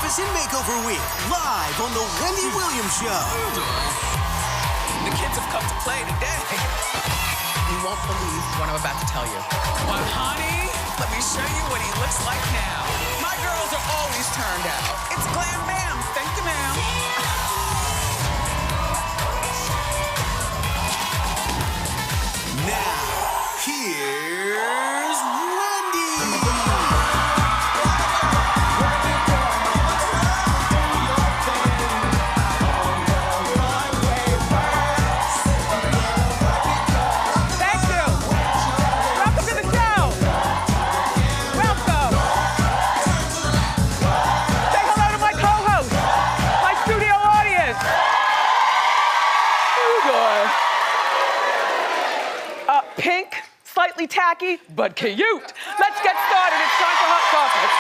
Magnificent Makeover Week, live on The Wendy Williams Show. The kids have come to play today. You won't believe what I'm about to tell you. Well, honey, let me show you what he looks like now. My girls are always turned out. It's Glam Bam. Thank you, ma'am. Now, here's Wendy. Pink, slightly tacky, but cute. Let's get started. It's time for Hot Topics.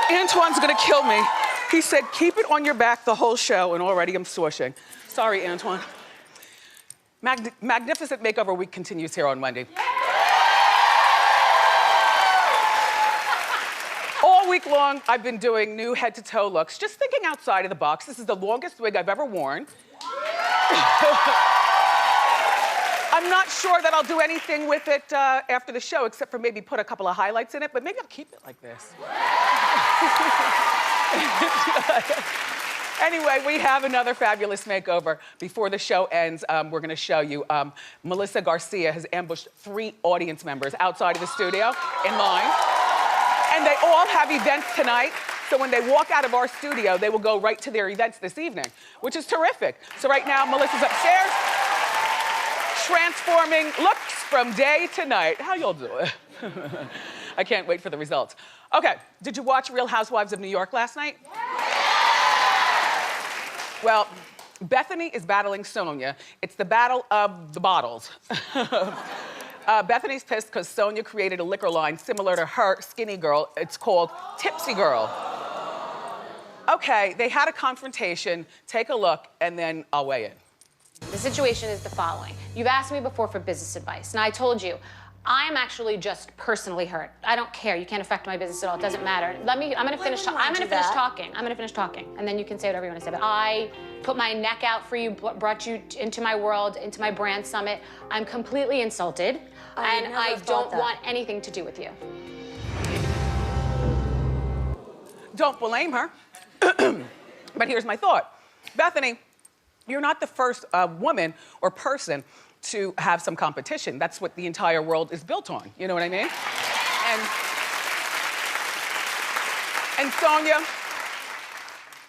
Antoine's gonna kill me. He said, keep it on your back the whole show, and already I'm swooshing. Sorry, Antoine. Magnificent Makeover Week continues here on Wendy. All week long, I've been doing new head-to-toe looks, just thinking outside of the box. This is the longest wig I've ever worn. I'm not sure that I'll do anything with it after the show, except for maybe put a couple of highlights in it, but maybe I'll keep it like this. Anyway, we have another fabulous makeover. Before the show ends, we're gonna show you Melissa Garcia has ambushed 3 audience members outside of the studio in line. And they all have events tonight. So when they walk out of our studio, they will go right to their events this evening, which is terrific. So right now, Melissa's upstairs, transforming looks from day to night. How y'all doing? I can't wait for the results. Okay, did you watch Real Housewives of New York last night? Well, Bethenny is battling Sonja. It's the battle of the bottles. Bethenny's pissed because Sonja created a liquor line similar to her Skinny Girl. It's called Tipsy Girl. Okay, they had a confrontation. Take a look, and then I'll weigh in. The situation is the following. You've asked me before for business advice, and I told you, I'm actually just personally hurt. I don't care. You can't affect my business at all. It doesn't matter. I'm gonna finish talking. And then you can say whatever you want to say. But I put my neck out for you, brought you into my world, into my brand summit. I'm completely insulted, and I don't want anything to do with you. Don't blame her. But here's my thought. Bethenny, you're not the first woman or person to have some competition. That's what the entire world is built on. You know what I mean? And Sonja,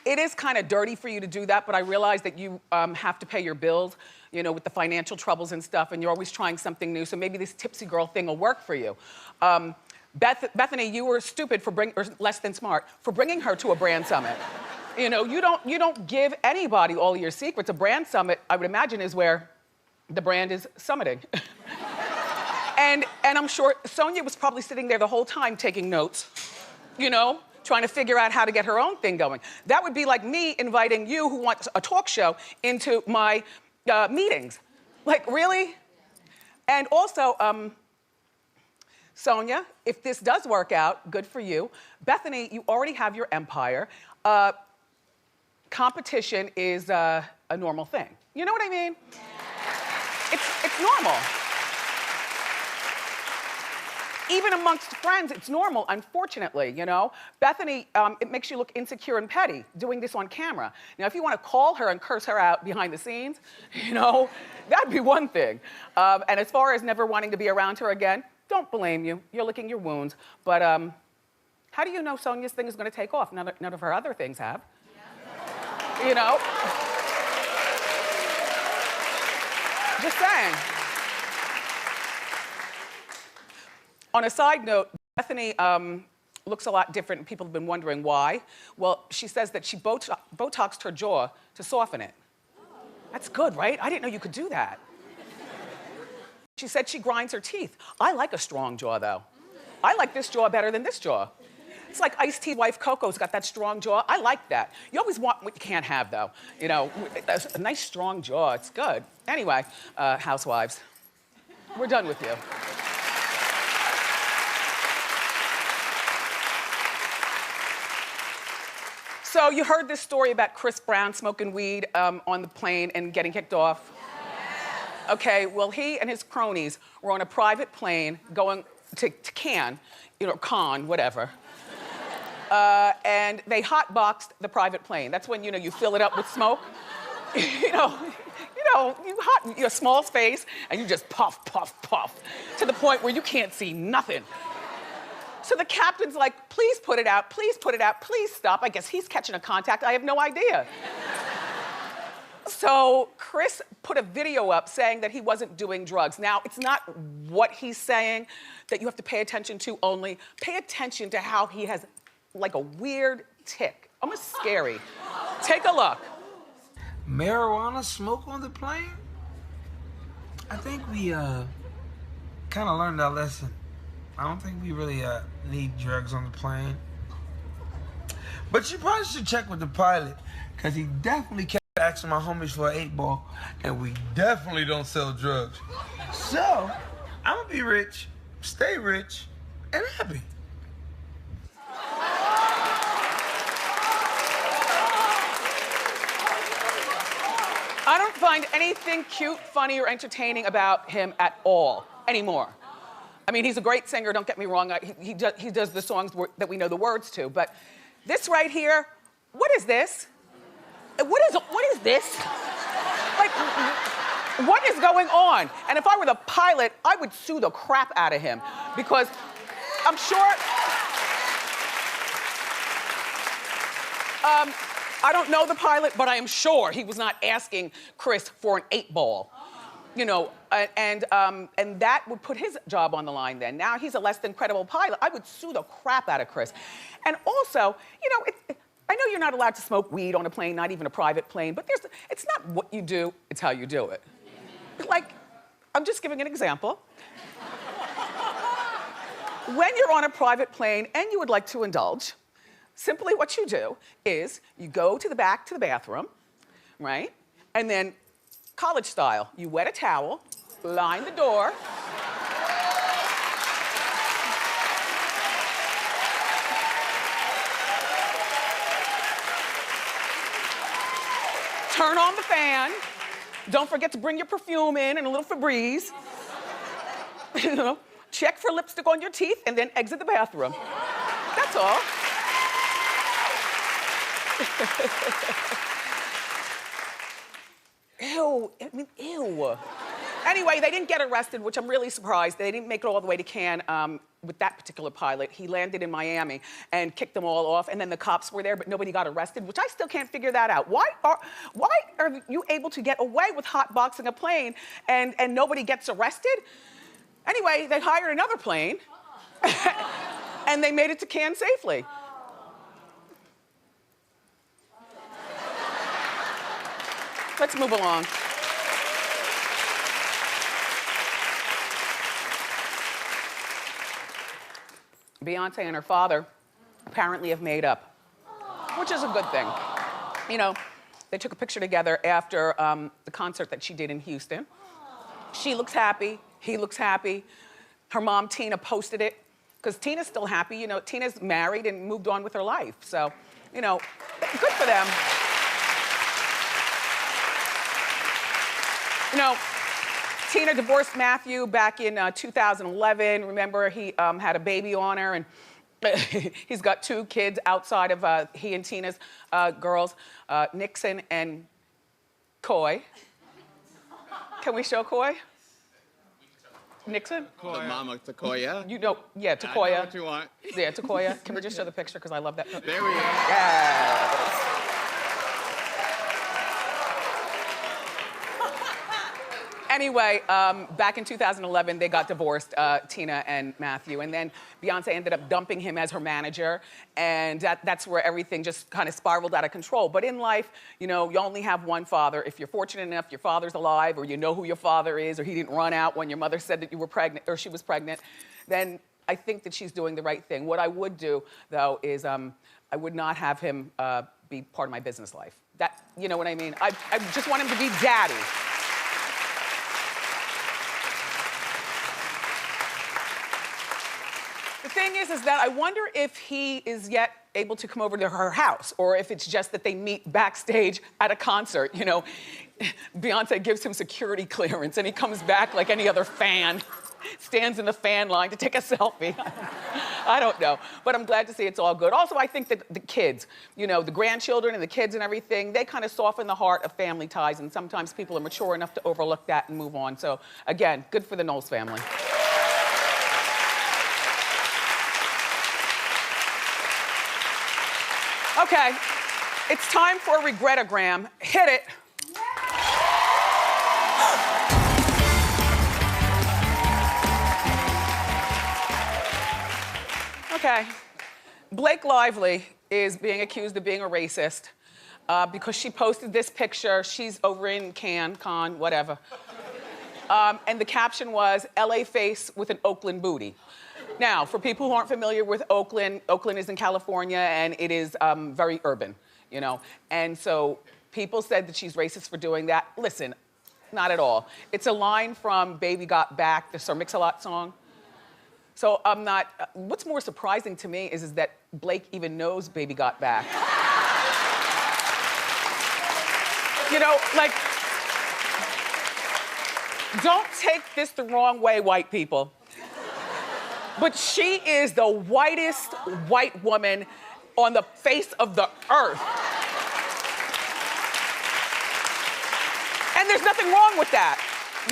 it is kind of dirty for you to do that, but I realize that you have to pay your bills, you know, with the financial troubles and stuff, and you're always trying something new, so maybe this Tipsy Girl thing will work for you. Bethenny, you were stupid or less than smart, for bringing her to a brand summit. You know, you don't give anybody all of your secrets. A brand summit, I would imagine, is where the brand is summiting. and I'm sure Sonja was probably sitting there the whole time taking notes, you know, trying to figure out how to get her own thing going. That would be like me inviting you, who wants a talk show, into my meetings. Like, really? And also, Sonja, if this does work out, good for you. Bethenny, you already have your empire. Competition is a normal thing. You know what I mean? It's normal. Even amongst friends, it's normal, unfortunately, you know? Bethenny, it makes you look insecure and petty, doing this on camera. Now, if you want to call her and curse her out behind the scenes, you know, that'd be one thing. And as far as never wanting to be around her again, don't blame you. You're licking your wounds. But how do you know Sonja's thing is going to take off? None of her other things have. You know? Just saying. On a side note, Bethenny looks a lot different, and people have been wondering why. Well, she says that she Botoxed her jaw to soften it. That's good, right? I didn't know you could do that. She said she grinds her teeth. I like a strong jaw, though. I like this jaw better than this jaw. It's like Ice-T's wife Coco's got that strong jaw. I like that. You always want what you can't have, though. You know, a nice strong jaw, it's good. Anyway, Housewives, we're done with you. So you heard this story about Chris Brown smoking weed on the plane and getting kicked off? Okay, well, he and his cronies were on a private plane going to Cannes, you know, Cannes, whatever. And they hotboxed the private plane. That's when, you know, you fill it up with smoke. you know, a small space, and you just puff, puff, puff, to the point where you can't see nothing. So the captain's like, please put it out, please put it out, please stop. I guess he's catching a contact, I have no idea. So Chris put a video up saying that he wasn't doing drugs. Now, it's not what he's saying that you have to pay attention to only. Pay attention to how he has like a weird tick, almost scary. Take a look. Marijuana smoke on the plane? I think we kind of learned our lesson. I don't think we really need drugs on the plane. But you probably should check with the pilot, because he definitely kept asking my homies for an 8-ball, and we definitely don't sell drugs. So, I'm gonna be rich, stay rich, and happy. I don't find anything cute, funny, or entertaining about him at all anymore. I mean, he's a great singer, don't get me wrong. He does the songs that we know the words to, but this right here, what is this? What is this? Like, what is going on? And if I were the pilot, I would sue the crap out of him, because I'm sure, I don't know the pilot, but I am sure he was not asking Chris for an 8-ball. You know, and that would put his job on the line then. Now he's a less than credible pilot. I would sue the crap out of Chris. And also, you know, I know you're not allowed to smoke weed on a plane, not even a private plane, but it's not what you do, it's how you do it. Like, I'm just giving an example. When you're on a private plane and you would like to indulge, simply what you do is you go to the back to the bathroom, right? And then college style, you wet a towel, line the door. Turn on the fan. Don't forget to bring your perfume in and a little Febreze. You know, check for lipstick on your teeth and then exit the bathroom. That's all. Ew, I mean, ew. Anyway, they didn't get arrested, which I'm really surprised. They didn't make it all the way to Cannes with that particular pilot. He landed in Miami and kicked them all off, and then the cops were there, but nobody got arrested, which I still can't figure that out. Why are you able to get away with hotboxing a plane and nobody gets arrested? Anyway, they hired another plane, and they made it to Cannes safely. Let's move along. Beyonce and her father apparently have made up, which is a good thing. You know, they took a picture together after the concert that she did in Houston. She looks happy, he looks happy. Her mom, Tina, posted it, because Tina's still happy. You know, Tina's married and moved on with her life. So, you know, good for them. You know, Tina divorced Matthew back in 2011. Remember, he had a baby on her, and he's got 2 kids outside of he and Tina's girls, Nixon and Coy. Can we show Coy? Nixon? The mama, Takoya. You know, yeah, Takoya. I know what you want. Yeah, Takoya. Can we just show the picture, because I love that. There we go. Yes. Anyway, back in 2011, they got divorced, Tina and Matthew, and then Beyonce ended up dumping him as her manager, and that's where everything just kind of spiraled out of control. But in life, you know, you only have one father. If you're fortunate enough your father's alive, or you know who your father is, or he didn't run out when your mother said that you were pregnant, or she was pregnant, then I think that she's doing the right thing. What I would do, though, is I would not have him be part of my business life. That, you know what I mean? I just want him to be daddy. The thing is that I wonder if he is yet able to come over to her house, or if it's just that they meet backstage at a concert. You know, Beyonce gives him security clearance and he comes back like any other fan, stands in the fan line to take a selfie. I don't know, but I'm glad to see it's all good. Also, I think that the kids, you know, the grandchildren and the kids and everything, they kind of soften the heart of family ties, and sometimes people are mature enough to overlook that and move on. So again, good for the Knowles family. Okay, it's time for a regretagram. Hit it. Okay, Blake Lively is being accused of being a racist because she posted this picture. She's over in Cannes, whatever. And the caption was, LA face with an Oakland booty. Now, for people who aren't familiar with Oakland, Oakland is in California and it is very urban, you know? And so people said that she's racist for doing that. Listen, not at all. It's a line from Baby Got Back, the Sir Mix-a-Lot song. So I'm not, what's more surprising to me is that Blake even knows Baby Got Back. You know, like, don't take this the wrong way, white people. But she is the whitest white woman on the face of the earth. And there's nothing wrong with that,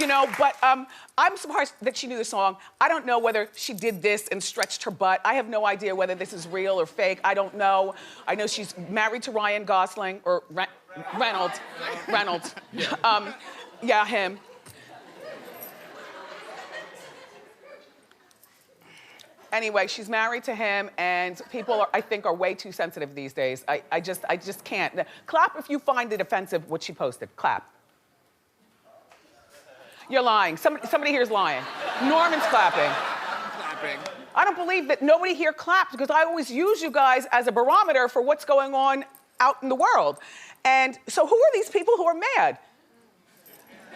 you know, but I'm surprised that she knew the song. I don't know whether she did this and stretched her butt. I have no idea whether this is real or fake. I don't know. I know she's married to Ryan Gosling, or Reynolds. Yeah, him. Anyway, she's married to him, and people, I think, are way too sensitive these days. I just can't. Clap if you find it offensive what she posted. Clap. You're lying. Somebody here's lying. Norman's clapping. Clapping. I don't believe that nobody here claps, because I always use you guys as a barometer for what's going on out in the world. And so who are these people who are mad?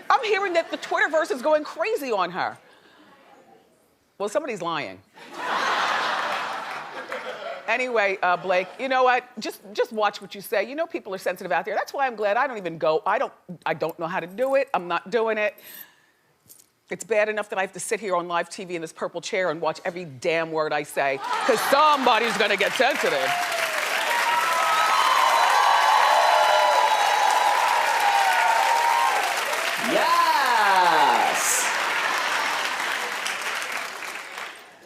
I'm hearing that the Twitterverse is going crazy on her. Well, somebody's lying. Anyway, Blake, you know what? Just watch what you say. You know people are sensitive out there. That's why I'm glad I don't even go. I don't know how to do it. I'm not doing it. It's bad enough that I have to sit here on live TV in this purple chair and watch every damn word I say, because somebody's gonna get sensitive. Yes!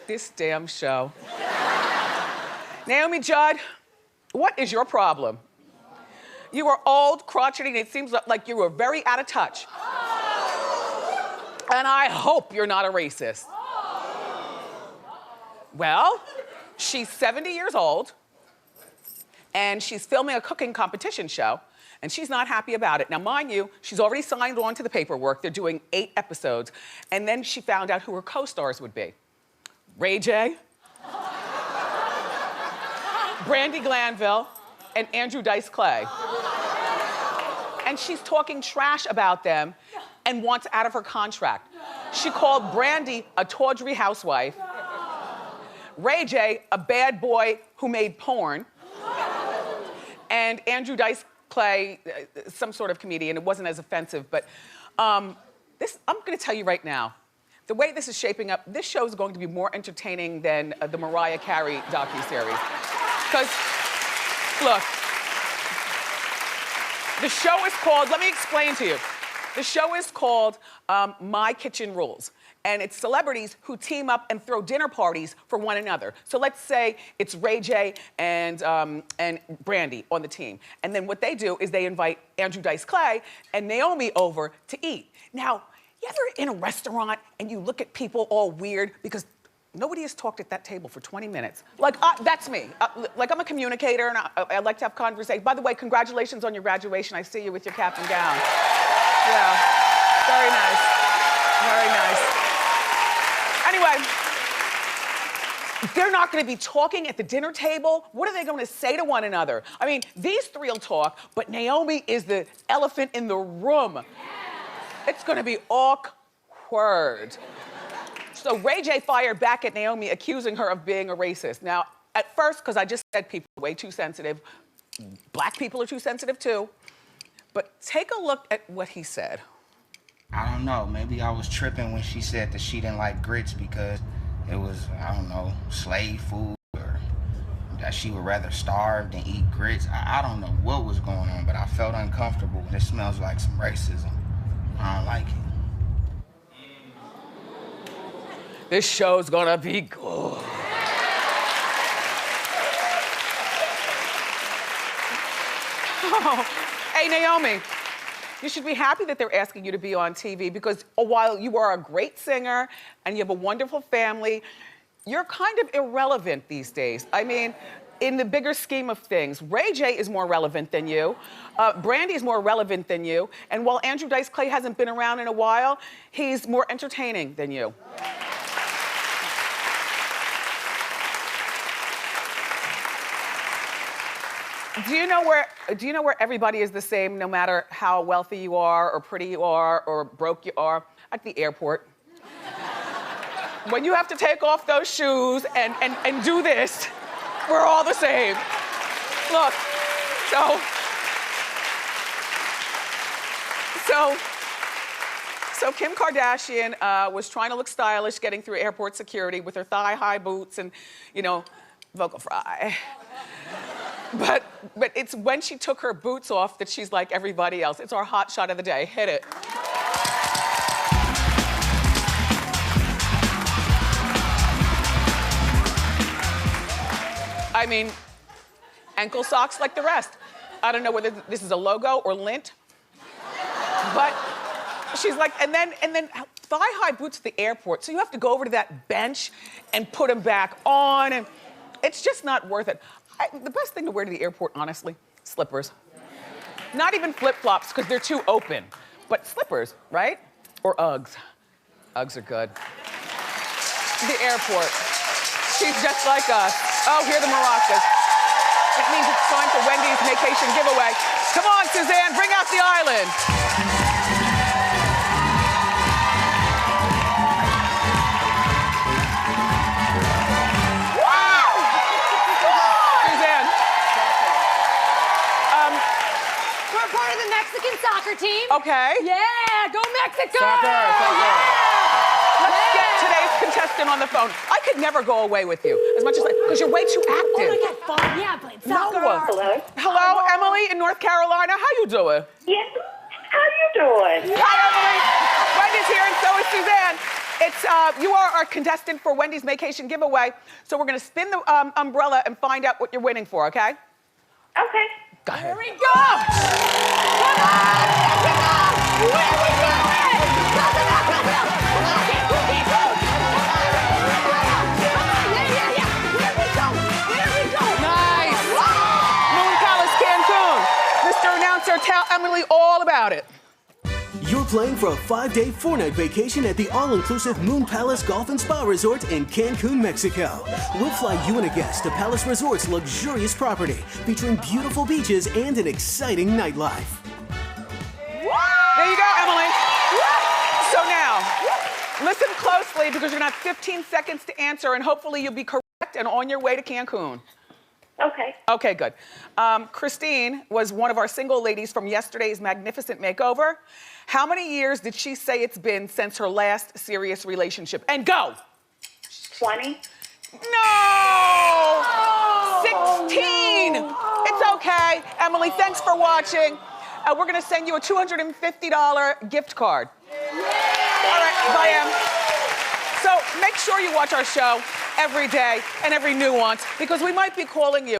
This damn show. Naomi Judd, what is your problem? You are old, crotchety, and it seems like you were very out of touch. And I hope you're not a racist. Well, she's 70 years old, and she's filming a cooking competition show, and she's not happy about it. Now, mind you, she's already signed on to the paperwork. They're doing 8 episodes, and then she found out who her co-stars would be. Ray J, Brandi Glanville, and Andrew Dice Clay. And she's talking trash about them and wants out of her contract. She called Brandi a tawdry housewife, Ray J a bad boy who made porn, and Andrew Dice Clay some sort of comedian. It wasn't as offensive, but I'm gonna tell you right now, the way this is shaping up, this show is going to be more entertaining than the Mariah Carey docuseries. Because, look, the show is called, let me explain to you. The show is called My Kitchen Rules. And it's celebrities who team up and throw dinner parties for one another. So let's say it's Ray J and Brandi on the team. And then what they do is they invite Andrew Dice Clay and Naomi over to eat. Now, You ever in a restaurant and you look at people all weird because nobody has talked at that table for 20 minutes? Like, that's me. Like, I'm a communicator and I like to have conversation. By the way, congratulations on your graduation. I see you with your cap and gown. Yeah, very nice. Very nice. Anyway, they're not gonna be talking at the dinner table. What are they gonna say to one another? I mean, these three will talk, but Naomi is the elephant in the room. It's gonna be awkward. So Ray J fired back at Naomi, accusing her of being a racist. Now, at first, because I just said people are way too sensitive, black people are too sensitive too, but take a look at what he said. I don't know, maybe I was tripping when she said that she didn't like grits because it was, I don't know, slave food, or that she would rather starve than eat grits. I don't know what was going on, but I felt uncomfortable. This smells like some racism. I don't like it. This show's gonna be good. Oh. Hey, Naomi, you should be happy that they're asking you to be on TV because while you are a great singer and you have a wonderful family, you're kind of irrelevant these days. I mean, in the bigger scheme of things, Ray J is more relevant than you. Brandy's more relevant than you. And while Andrew Dice Clay hasn't been around in a while, he's more entertaining than you. Do you know where everybody is the same, no matter how wealthy you are, or pretty you are, or broke you are? At the airport. When you have to take off those shoes and do this, we're all the same. Look, so Kim Kardashian was trying to look stylish getting through airport security with her thigh-high boots and, you know, vocal fry. But it's when she took her boots off that she's like everybody else. It's our hot shot of the day. Hit it. I mean, ankle socks like the rest. I don't know whether this is a logo or lint, but she's like, and then thigh-high boots at the airport. So you have to go over to that bench and put them back on, and it's just not worth it. The best thing to wear to the airport, honestly, slippers. Not even flip-flops, because they're too open, but slippers, right? Or Uggs. Uggs are good. The airport. She's just like us. Oh, here are the maracas. It means it's time for Wendy's vacation giveaway. Come on, Suzanne, bring out the island. Soccer team. Okay. Yeah, go Mexico! Soccer. Yeah. Let's get today's contestant on the phone. I could never go away with you, as much as because you're way too active. Oh my God, fun. Yeah, playing soccer. No. Hello. Hello, Emily in North Carolina. How you doing? Yes. How you doing? Hi, Emily. Wendy's here, and so is Suzanne. It's you are our contestant for Wendy's vacation giveaway. So we're gonna spin the umbrella and find out what you're winning for. Okay? Okay. Go ahead. Here we go! Come on! Mexico! Where are we going? Where we go? Nice! Moon Palace, Cancun. Mr. Announcer, tell Emily all about it. You're playing for a 5-day, 4-night vacation at the all-inclusive Moon Palace Golf and Spa Resort in Cancun, Mexico. We'll fly you and a guest to Palace Resort's luxurious property, featuring beautiful beaches and an exciting nightlife. There you go, Emily. So now, listen closely because you're gonna have 15 seconds to answer and hopefully you'll be correct and on your way to Cancun. Okay. Okay, good. Christine was one of our single ladies from yesterday's magnificent makeover. How many years did she say it's been since her last serious relationship? And go! 20. No! 16! It's okay. Emily, thanks for watching. We're gonna send you a $250 gift card. All right, bye, Em. So make sure you watch our show every day and every nuance because we might be calling you.